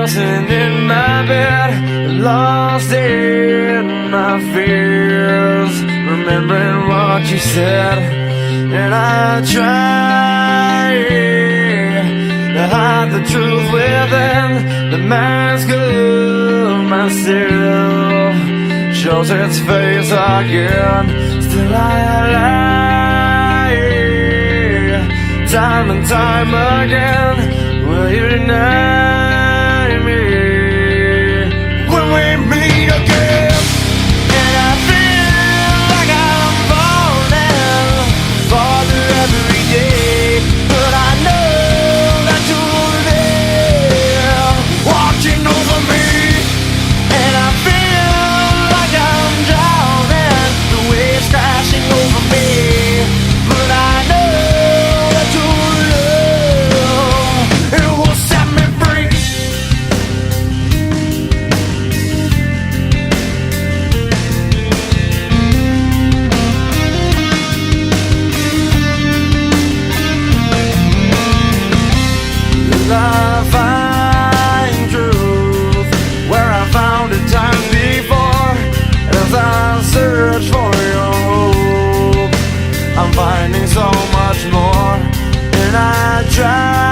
tossing in my bed, lost in my fears, remembering what you said. And I try to hide the truth within the mask of myself, shows its face again. Still I lie, time and time again. Will you deny me when we meet again? And I feel like I'm falling farther every day, but I know that you're there, watching over me. And I feel like I'm drowning, the waves crashing over me, but I know that your love, it will set me free. As I find truth where I found it times before, as I search for your hope, I'm finding so much more. And I try